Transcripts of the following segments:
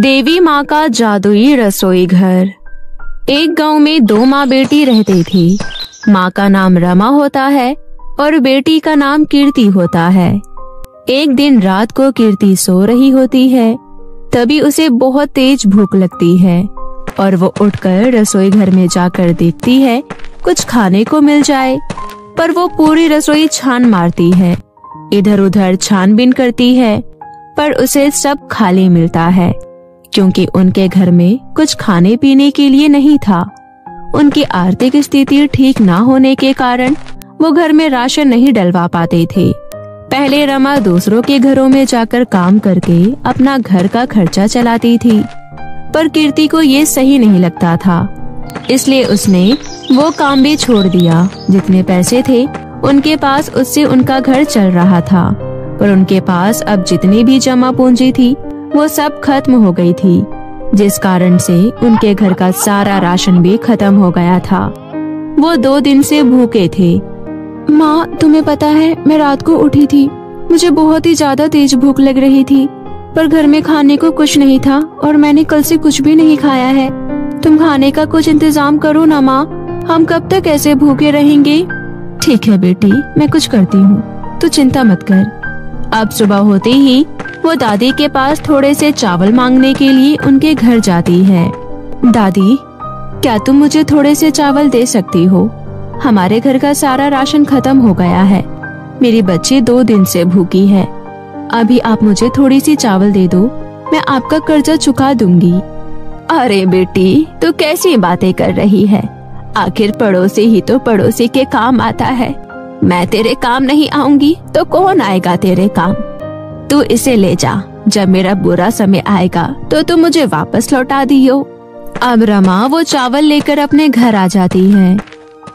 देवी माँ का जादुई रसोई घर। एक गांव में दो माँ बेटी रहती थी। माँ का नाम रमा होता है और बेटी का नाम कीर्ति होता है। एक दिन रात को कीर्ति सो रही होती है, तभी उसे बहुत तेज भूख लगती है और वो उठकर रसोई घर में जाकर देखती है कुछ खाने को मिल जाए। पर वो पूरी रसोई छान मारती है, इधर उधर छानबीन करती है, पर उसे सब खाली मिलता है क्योंकि उनके घर में कुछ खाने पीने के लिए नहीं था। उनकी आर्थिक स्थिति ठीक ना होने के कारण वो घर में राशन नहीं डलवा पाते थे। पहले रमा दूसरों के घरों में जाकर काम करके अपना घर का खर्चा चलाती थी, पर कीर्ति को ये सही नहीं लगता था, इसलिए उसने वो काम भी छोड़ दिया। जितने पैसे थे उनके पास उससे उनका घर चल रहा था, पर उनके पास अब जितनी भी जमा पूंजी थी वो सब खत्म हो गई थी, जिस कारण से उनके घर का सारा राशन भी खत्म हो गया था। वो 2 दिन से भूखे थे। माँ, तुम्हें पता है मैं रात को उठी थी, मुझे बहुत ही ज्यादा तेज भूख लग रही थी, पर घर में खाने को कुछ नहीं था और मैंने कल से कुछ भी नहीं खाया है। तुम खाने का कुछ इंतजाम करो ना माँ, हम कब तक ऐसे भूखे रहेंगे। ठीक है बेटी, मैं कुछ करती हूँ, तू चिंता मत कर। अब सुबह होते ही वो दादी के पास थोड़े से चावल मांगने के लिए उनके घर जाती है। दादी, क्या तुम मुझे थोड़े से चावल दे सकती हो? हमारे घर का सारा राशन खत्म हो गया है, मेरी बच्ची 2 दिन से भूखी है। अभी आप मुझे थोड़ी सी चावल दे दो, मैं आपका कर्जा चुका दूंगी। अरे बेटी, तू कैसी बातें कर रही है? आखिर पड़ोसी ही तो पड़ोसी के काम आता है। मैं तेरे काम नहीं आऊंगी तो कौन आएगा तेरे काम? तू इसे ले जा, जब मेरा बुरा समय आएगा तो तू मुझे वापस लौटा दियो। अब रमा वो चावल लेकर अपने घर आ जाती है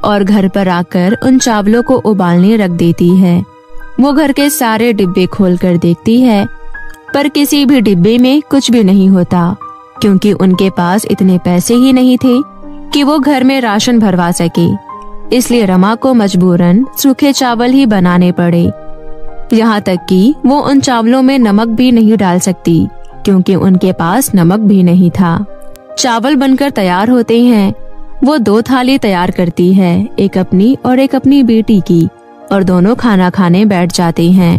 और घर पर आकर उन चावलों को उबालने रख देती है। वो घर के सारे डिब्बे खोलकर देखती है, पर किसी भी डिब्बे में कुछ भी नहीं होता, क्योंकि उनके पास इतने पैसे ही नहीं थे कि वो घर में राशन भरवा सके। इसलिए रमा को मजबूरन सूखे चावल ही बनाने पड़े। यहाँ तक कि वो उन चावलों में नमक भी नहीं डाल सकती, क्योंकि उनके पास नमक भी नहीं था। चावल बनकर तैयार होते हैं। वो 2 थाली तैयार करती है, एक अपनी और एक अपनी बेटी की, और दोनों खाना खाने बैठ जाते हैं।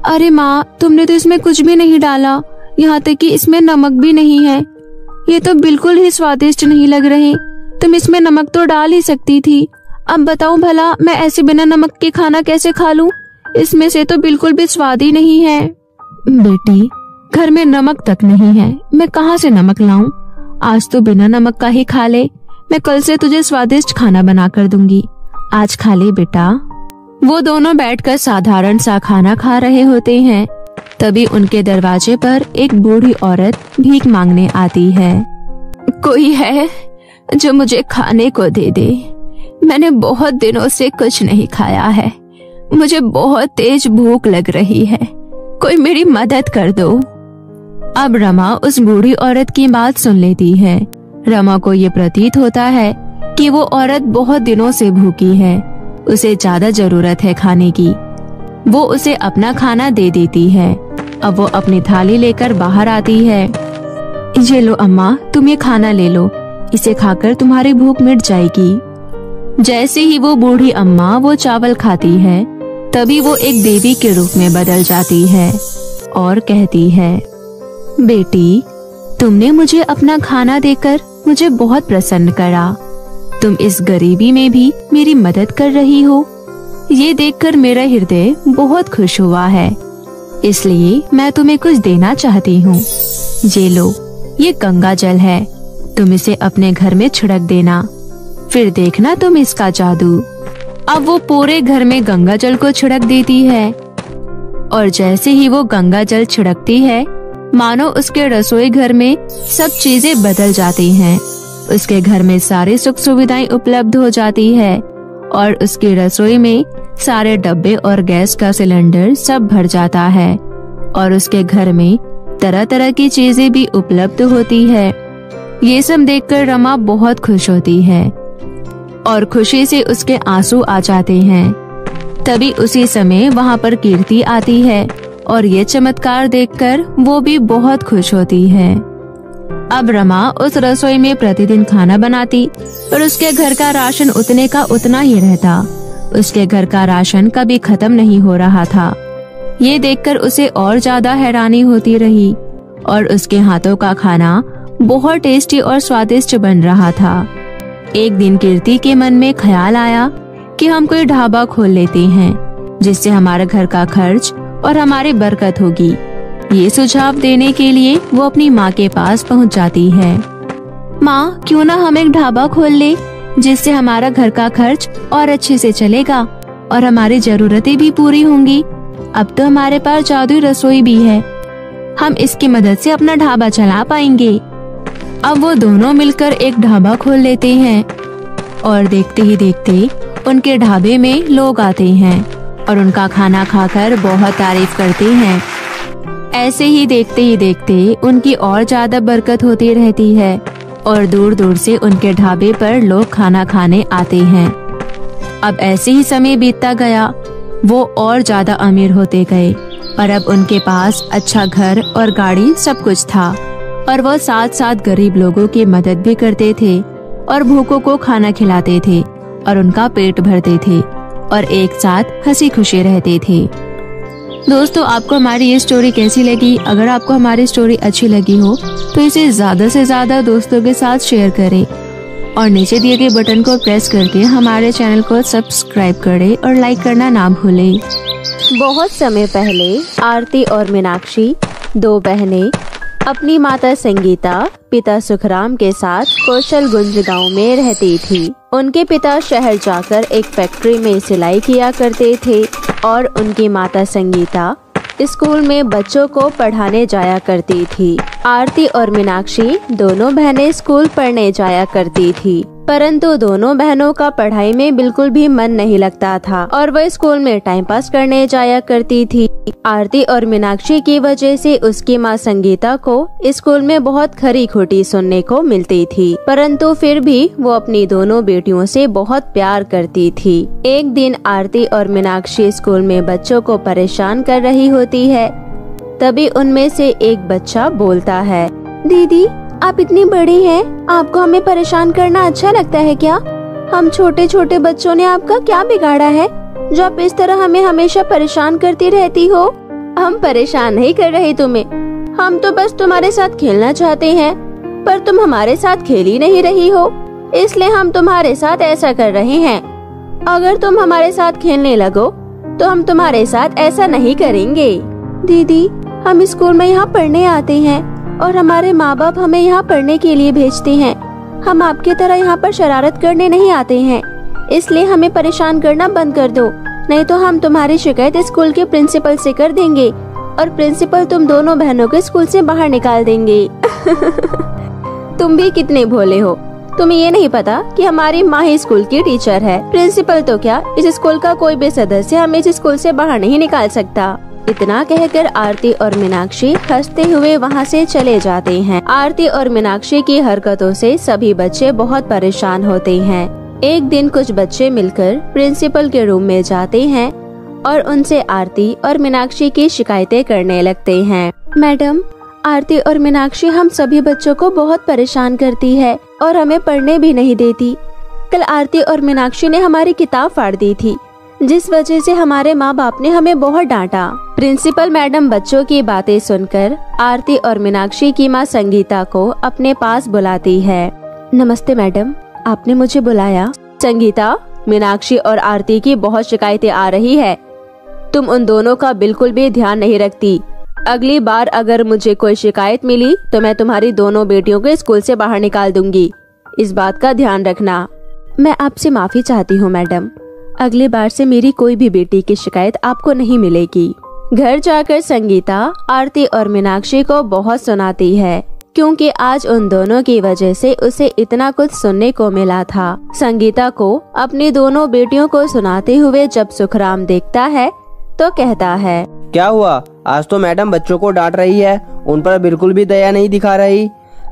अरे माँ, तुमने तो इसमें कुछ भी नहीं डाला, यहाँ तक कि इसमें नमक भी नहीं है। ये तो बिल्कुल ही स्वादिष्ट नहीं लग रहे। तुम इसमें नमक तो डाल ही सकती थी। अब बताओ भला, मैं ऐसे बिना नमक के खाना कैसे खा लूं? इसमें से तो बिल्कुल भी स्वाद ही नहीं है। बेटी, घर में नमक तक नहीं है, मैं कहाँ से नमक लाऊं? आज तो बिना नमक का ही खा ले, मैं कल से तुझे स्वादिष्ट खाना बना कर दूंगी। आज खा ले बेटा। वो दोनों बैठकर साधारण सा खाना खा रहे होते हैं, तभी उनके दरवाजे पर एक बूढ़ी औरत भीख मांगने आती है। कोई है जो मुझे खाने को दे दे? मैंने बहुत दिनों से कुछ नहीं खाया है, मुझे बहुत तेज भूख लग रही है, कोई मेरी मदद कर दो। अब रमा उस बूढ़ी औरत की बात सुन लेती है। रमा को ये प्रतीत होता है कि वो औरत बहुत दिनों से भूखी है, उसे ज्यादा जरूरत है खाने की। वो उसे अपना खाना दे देती है। अब वो अपनी थाली लेकर बाहर आती है। ये लो अम्मा, तुम ये खाना ले लो, इसे खाकर तुम्हारी भूख मिट जाएगी। जैसे ही वो बूढ़ी अम्मा वो चावल खाती है, तभी वो एक देवी के रूप में बदल जाती है और कहती है, बेटी, तुमने मुझे अपना खाना देकर मुझे बहुत प्रसन्न करा। तुम इस गरीबी में भी मेरी मदद कर रही हो, ये देखकर मेरा हृदय बहुत खुश हुआ है, इसलिए मैं तुम्हें कुछ देना चाहती हूँ। ये लो, ये गंगा जल है, तुम इसे अपने घर में छिड़क देना, फिर देखना तुम इसका जादू। अब वो पूरे घर में गंगा जल को छिड़क देती है, और जैसे ही वो गंगा जल छिड़कती है, मानो उसके रसोई घर में सब चीजें बदल जाती हैं। उसके घर में सारी सुख सुविधाएं उपलब्ध हो जाती है और उसकी रसोई में सारे डब्बे और गैस का सिलेंडर सब भर जाता है, और उसके घर में तरह तरह की चीजें भी उपलब्ध होती है। ये सब देखकर रमा बहुत खुश होती है और खुशी से उसके आंसू आ जाते हैं। तभी उसी समय वहाँ पर कीर्ति आती है और ये चमत्कार देखकर वो भी बहुत खुश होती है। अब रमा उस रसोई में प्रतिदिन खाना बनाती और उसके घर का राशन उतने का उतना ही रहता। उसके घर का राशन कभी खत्म नहीं हो रहा था। ये देखकर उसे और ज्यादा हैरानी होती रही और उसके हाथों का खाना बहुत टेस्टी और स्वादिष्ट बन रहा था। एक दिन कीर्ति के मन में ख्याल आया कि हम कोई ढाबा खोल लेते हैं, जिससे हमारे घर का खर्च और हमारी बरकत होगी। ये सुझाव देने के लिए वो अपनी माँ के पास पहुँच जाती है। माँ, क्यों ना हम एक ढाबा खोल ले, जिससे हमारा घर का खर्च और अच्छे से चलेगा और हमारी जरूरतें भी पूरी होंगी। अब तो हमारे पास जादुई रसोई भी है, हम इसकी मदद से अपना ढाबा चला पाएंगे। अब वो दोनों मिलकर एक ढाबा खोल लेते हैं और देखते ही देखते उनके ढाबे में लोग आते हैं और उनका खाना खाकर बहुत तारीफ करते हैं। ऐसे ही देखते उनकी और ज्यादा बरकत होती रहती है और दूर दूर से उनके ढाबे पर लोग खाना खाने आते हैं। अब ऐसे ही समय बीतता गया, वो और ज्यादा अमीर होते गए और अब उनके पास अच्छा घर और गाड़ी सब कुछ था और वो साथ साथ गरीब लोगों की मदद भी करते थे और भूखों को खाना खिलाते थे और उनका पेट भरते थे और एक साथ हंसी खुशी रहते थे। दोस्तों, आपको हमारी ये स्टोरी कैसी लगी? अगर आपको हमारी स्टोरी अच्छी लगी हो तो इसे ज्यादा से ज्यादा दोस्तों के साथ शेयर करें और नीचे दिए गए बटन को प्रेस करके हमारे चैनल को सब्सक्राइब करें और लाइक करना ना भूलें। बहुत समय पहले आरती और मीनाक्षी, दो बहनें, अपनी माता संगीता, पिता सुखराम के साथ कौशलगंज गांव में रहती थी। उनके पिता शहर जाकर एक फैक्ट्री में सिलाई किया करते थे और उनकी माता संगीता स्कूल में बच्चों को पढ़ाने जाया करती थी। आरती और मीनाक्षी दोनों बहनें स्कूल पढ़ने जाया करती थी, परंतु दोनों बहनों का पढ़ाई में बिल्कुल भी मन नहीं लगता था और वह स्कूल में टाइम पास करने जाया करती थी। आरती और मीनाक्षी की वजह से उसकी माँ संगीता को स्कूल में बहुत खरी खोटी सुनने को मिलती थी, परंतु फिर भी वो अपनी दोनों बेटियों से बहुत प्यार करती थी। एक दिन आरती और मीनाक्षी स्कूल में बच्चों को परेशान कर रही होती है। तभी उनमें से एक बच्चा बोलता है, दीदी, आप इतनी बड़ी हैं, आपको हमें परेशान करना अच्छा लगता है क्या? हम छोटे छोटे बच्चों ने आपका क्या बिगाड़ा है जो आप इस तरह हमें हमेशा परेशान करती रहती हो? हम परेशान नहीं कर रहे तुम्हें, हम तो बस तुम्हारे साथ खेलना चाहते हैं, पर तुम हमारे साथ खेल ही नहीं रही हो, इसलिए हम तुम्हारे साथ ऐसा कर रहे हैं। अगर तुम हमारे साथ खेलने लगो तो हम तुम्हारे साथ ऐसा नहीं करेंगे। दीदी, हम स्कूल में यहाँ पढ़ने आते हैं और हमारे माँ बाप हमें यहाँ पढ़ने के लिए भेजते हैं। हम आपके तरह यहाँ पर शरारत करने नहीं आते हैं, इसलिए हमें परेशान करना बंद कर दो, नहीं तो हम तुम्हारी शिकायत स्कूल के प्रिंसिपल से कर देंगे और प्रिंसिपल तुम दोनों बहनों को स्कूल से बाहर निकाल देंगे। तुम भी कितने भोले हो, तुम्हें ये नहीं पता कि हमारी माँ ही स्कूल की टीचर है। प्रिंसिपल तो क्या, इस स्कूल का कोई भी सदस्य हमें इस स्कूल से बाहर नहीं निकाल सकता। इतना कहकर आरती और मीनाक्षी हंसते हुए वहाँ से चले जाते हैं। आरती और मीनाक्षी की हरकतों से सभी बच्चे बहुत परेशान होते हैं। एक दिन कुछ बच्चे मिलकर प्रिंसिपल के रूम में जाते हैं और उनसे आरती और मीनाक्षी की शिकायतें करने लगते हैं। मैडम, आरती और मीनाक्षी हम सभी बच्चों को बहुत परेशान करती है और हमें पढ़ने भी नहीं देती। कल आरती और मीनाक्षी ने हमारी किताब फाड़ दी थी, जिस वजह से हमारे माँ बाप ने हमें बहुत डांटा। प्रिंसिपल मैडम बच्चों की बातें सुनकर आरती और मीनाक्षी की माँ संगीता को अपने पास बुलाती है। नमस्ते मैडम, आपने मुझे बुलाया? संगीता, मीनाक्षी और आरती की बहुत शिकायतें आ रही है। तुम उन दोनों का बिल्कुल भी ध्यान नहीं रखती। अगली बार अगर मुझे कोई शिकायत मिली तो मैं तुम्हारी दोनों बेटियों को स्कूल से बाहर निकाल दूंगी, इस बात का ध्यान रखना। मैं आपसे माफी चाहती हूँ मैडम, अगली बार से मेरी कोई भी बेटी की शिकायत आपको नहीं मिलेगी। घर जाकर संगीता आरती और मीनाक्षी को बहुत सुनाती है, क्योंकि आज उन दोनों की वजह से उसे इतना कुछ सुनने को मिला था। संगीता को अपनी दोनों बेटियों को सुनाते हुए जब सुखराम देखता है तो कहता है, क्या हुआ? आज तो मैडम बच्चों को डांट रही है, उन पर बिल्कुल भी दया नहीं दिखा रही।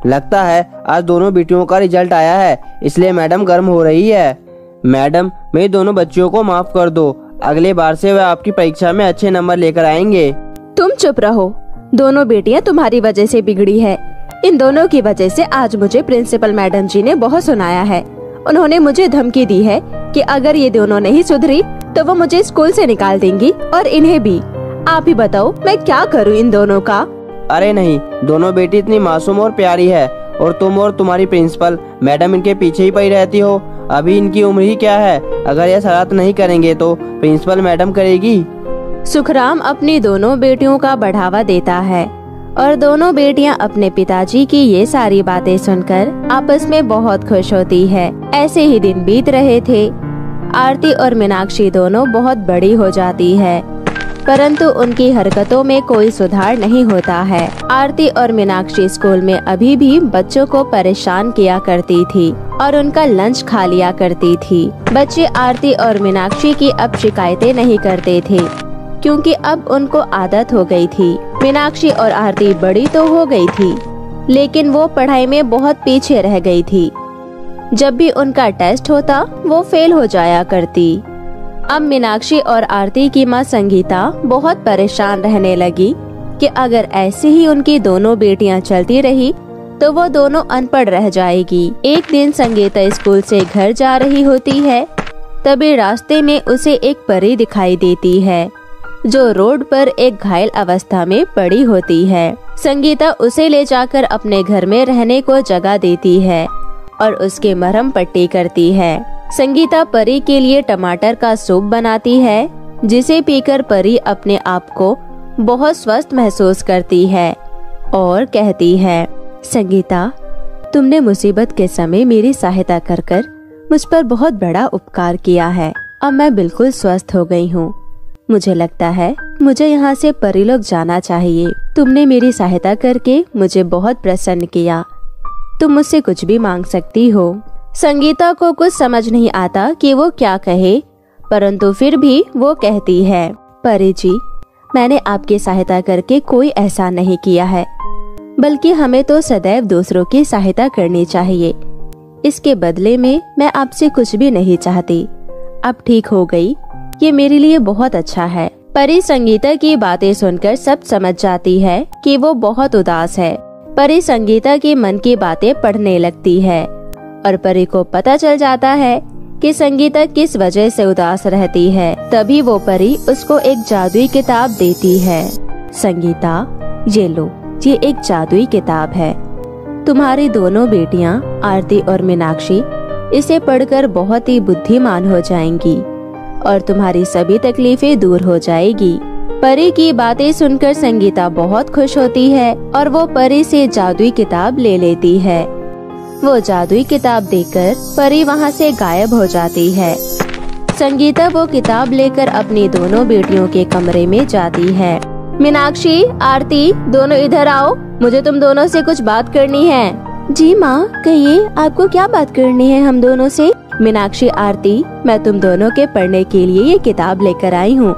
लगता है आज दोनों बेटियों का रिजल्ट आया है, इसलिए मैडम गर्म हो रही है। मैडम, मेरी दोनों बच्चियों को माफ कर दो, अगले बार से वे आपकी परीक्षा में अच्छे नंबर लेकर आएंगे। तुम चुप रहो, दोनों बेटियां तुम्हारी वजह से बिगड़ी है, इन दोनों की वजह से आज मुझे प्रिंसिपल मैडम जी ने बहुत सुनाया है। उन्होंने मुझे धमकी दी है कि अगर ये दोनों नहीं सुधरी तो वो मुझे स्कूल से निकाल देंगी और इन्हें भी। आप ही बताओ मैं क्या करूं इन दोनों का। अरे नहीं, दोनों बेटी इतनी मासूम और प्यारी है और तुम और तुम्हारी प्रिंसिपल मैडम इनके पीछे ही पड़ी रहती हो। अभी इनकी उम्र ही क्या है, अगर ये शरारत नहीं करेंगे तो प्रिंसिपल मैडम करेगी। सुखराम अपनी दोनों बेटियों का बढ़ावा देता है और दोनों बेटियां अपने पिताजी की ये सारी बातें सुनकर आपस में बहुत खुश होती है। ऐसे ही दिन बीत रहे थे। आरती और मीनाक्षी दोनों बहुत बड़ी हो जाती है, परंतु उनकी हरकतों में कोई सुधार नहीं होता है। आरती और मीनाक्षी स्कूल में अभी भी बच्चों को परेशान किया करती थी और उनका लंच खा लिया करती थी। बच्चे आरती और मीनाक्षी की अब शिकायतें नहीं करते थे, क्योंकि अब उनको आदत हो गई थी। मीनाक्षी और आरती बड़ी तो हो गई थी, लेकिन वो पढ़ाई में बहुत पीछे रह गई थी। जब भी उनका टेस्ट होता वो फेल हो जाया करती। अब मीनाक्षी और आरती की माँ संगीता बहुत परेशान रहने लगी कि अगर ऐसे ही उनकी दोनों बेटियां चलती रही तो वो दोनों अनपढ़ रह जाएगी। एक दिन संगीता स्कूल से घर जा रही होती है, तभी रास्ते में उसे एक परी दिखाई देती है जो रोड पर एक घायल अवस्था में पड़ी होती है। संगीता उसे ले जाकर अपने घर में रहने को जगह देती है और उसके मरहम पट्टी करती है। संगीता परी के लिए टमाटर का सूप बनाती है, जिसे पीकर परी अपने आप को बहुत स्वस्थ महसूस करती है और कहती है, संगीता, तुमने मुसीबत के समय मेरी सहायता कर मुझ पर बहुत बड़ा उपकार किया है। अब मैं बिल्कुल स्वस्थ हो गई हूँ। मुझे लगता है मुझे यहाँ से परीलोक जाना चाहिए। तुमने मेरी सहायता करके मुझे बहुत प्रसन्न किया। तुम मुझसे कुछ भी मांग सकती हो। संगीता को कुछ समझ नहीं आता कि वो क्या कहे, परंतु फिर भी वो कहती है, परी जी, मैंने आपकी सहायता करके कोई एहसान नहीं किया है, बल्कि हमें तो सदैव दूसरों की सहायता करनी चाहिए। इसके बदले में मैं आपसे कुछ भी नहीं चाहती। अब ठीक हो गई, ये मेरे लिए बहुत अच्छा है। परी संगीता की बातें सुनकर सब समझ जाती है कि वो बहुत उदास है। परी संगीता के मन की बातें पढ़ने लगती है और परी को पता चल जाता है कि संगीता किस वजह से उदास रहती है। तभी वो परी उसको एक जादुई किताब देती है। संगीता, ये लो, ये एक जादुई किताब है। तुम्हारी दोनों बेटियां आरती और मीनाक्षी इसे पढ़कर बहुत ही बुद्धिमान हो जाएंगी और तुम्हारी सभी तकलीफें दूर हो जाएगी। परी की बातें सुनकर संगीता बहुत खुश होती है और वो परी से जादुई किताब ले लेती है। वो जादुई किताब देकर परी वहाँ से गायब हो जाती है। संगीता वो किताब लेकर अपनी दोनों बेटियों के कमरे में जाती है। मीनाक्षी, आरती, दोनों इधर आओ, मुझे तुम दोनों से कुछ बात करनी है। जी माँ, कहिए, आपको क्या बात करनी है हम दोनों से? मीनाक्षी, आरती, मैं तुम दोनों के पढ़ने के लिए ये किताब लेकर आई हूँ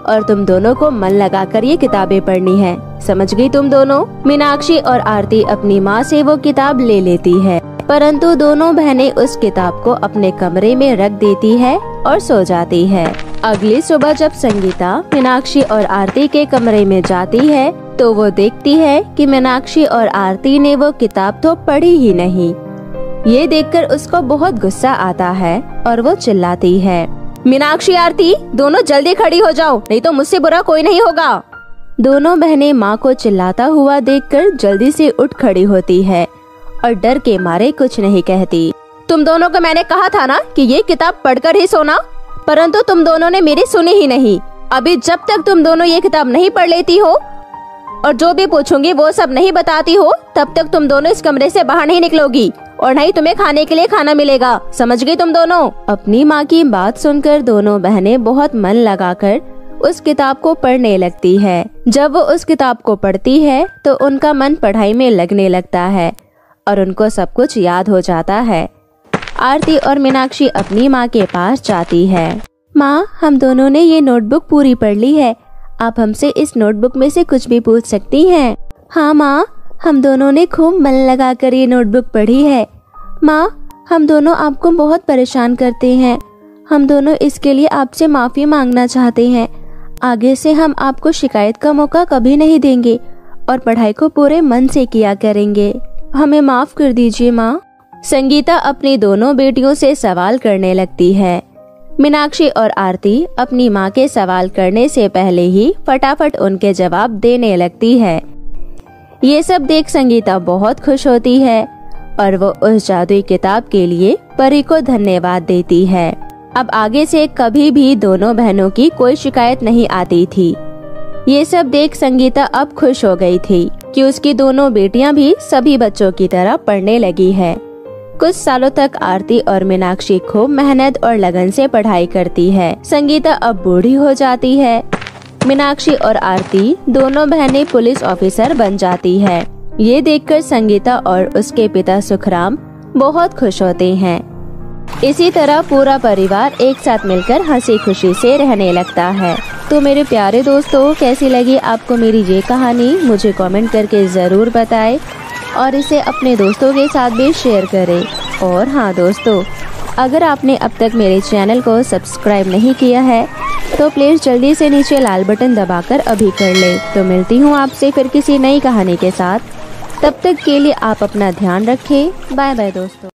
और तुम दोनों को मन लगाकर ये किताबें पढ़नी है। समझ गई तुम दोनों? मीनाक्षी और आरती अपनी माँ से वो किताब ले लेती है, परंतु दोनों बहनें उस किताब को अपने कमरे में रख देती है और सो जाती है। अगली सुबह जब संगीता मीनाक्षी और आरती के कमरे में जाती है तो वो देखती है कि मीनाक्षी और आरती ने वो किताब तो पढ़ी ही नहीं। ये देखकर उसको बहुत गुस्सा आता है और वो चिल्लाती है, मीनाक्षी, आरती, दोनों जल्दी खड़ी हो जाओ, नहीं तो मुझसे बुरा कोई नहीं होगा। दोनों बहनें माँ को चिल्लाता हुआ देखकर जल्दी से उठ खड़ी होती है और डर के मारे कुछ नहीं कहती। तुम दोनों को मैंने कहा था ना कि ये किताब पढ़कर ही सोना, परंतु तुम दोनों ने मेरी सुनी ही नहीं। अभी जब तक तुम दोनों ये किताब नहीं पढ़ लेती हो और जो भी पूछूंगी वो सब नहीं बताती हो, तब तक तुम दोनों इस कमरे से बाहर नहीं निकलोगी और नहीं तुम्हें खाने के लिए खाना मिलेगा। समझ गई तुम दोनों? अपनी माँ की बात सुनकर दोनों बहनें बहुत मन लगाकर उस किताब को पढ़ने लगती है। जब वो उस किताब को पढ़ती है तो उनका मन पढ़ाई में लगने लगता है और उनको सब कुछ याद हो जाता है। आरती और मीनाक्षी अपनी माँ के पास जाती है। माँ, हम दोनों ने ये नोटबुक पूरी पढ़ ली है। आप हमसे इस नोटबुक में से कुछ भी पूछ सकती हैं। हाँ माँ, हम दोनों ने खूब मन लगाकर ये नोटबुक पढ़ी है। माँ, हम दोनों आपको बहुत परेशान करते हैं। हम दोनों इसके लिए आपसे माफ़ी मांगना चाहते हैं। आगे से हम आपको शिकायत का मौका कभी नहीं देंगे और पढ़ाई को पूरे मन से किया करेंगे। हमें माफ कर दीजिए माँ। संगीता अपनी दोनों बेटियों से सवाल करने लगती है। मीनाक्षी और आरती अपनी माँ के सवाल करने से पहले ही फटाफट उनके जवाब देने लगती है। ये सब देख संगीता बहुत खुश होती है और वो उस जादुई किताब के लिए परी को धन्यवाद देती है। अब आगे से कभी भी दोनों बहनों की कोई शिकायत नहीं आती थी। ये सब देख संगीता अब खुश हो गई थी कि उसकी दोनों बेटियां भी सभी बच्चों की तरह पढ़ने लगी है। कुछ सालों तक आरती और मीनाक्षी खूब मेहनत और लगन से पढ़ाई करती है। संगीता अब बूढ़ी हो जाती है। मीनाक्षी और आरती दोनों बहनें पुलिस ऑफिसर बन जाती है। ये देखकर संगीता और उसके पिता सुखराम बहुत खुश होते हैं। इसी तरह पूरा परिवार एक साथ मिलकर हंसी खुशी से रहने लगता है। तो मेरे प्यारे दोस्तों, कैसी लगी आपको मेरी ये कहानी? मुझे कमेंट करके ज़रूर बताएं और इसे अपने दोस्तों के साथ भी शेयर करें। और हाँ दोस्तों, अगर आपने अब तक मेरे चैनल को सब्सक्राइब नहीं किया है तो प्लीज़ जल्दी से नीचे लाल बटन दबाकर अभी कर ले। तो मिलती हूँ आपसे फिर किसी नई कहानी के साथ। तब तक के लिए आप अपना ध्यान रखें। बाय बाय दोस्तों।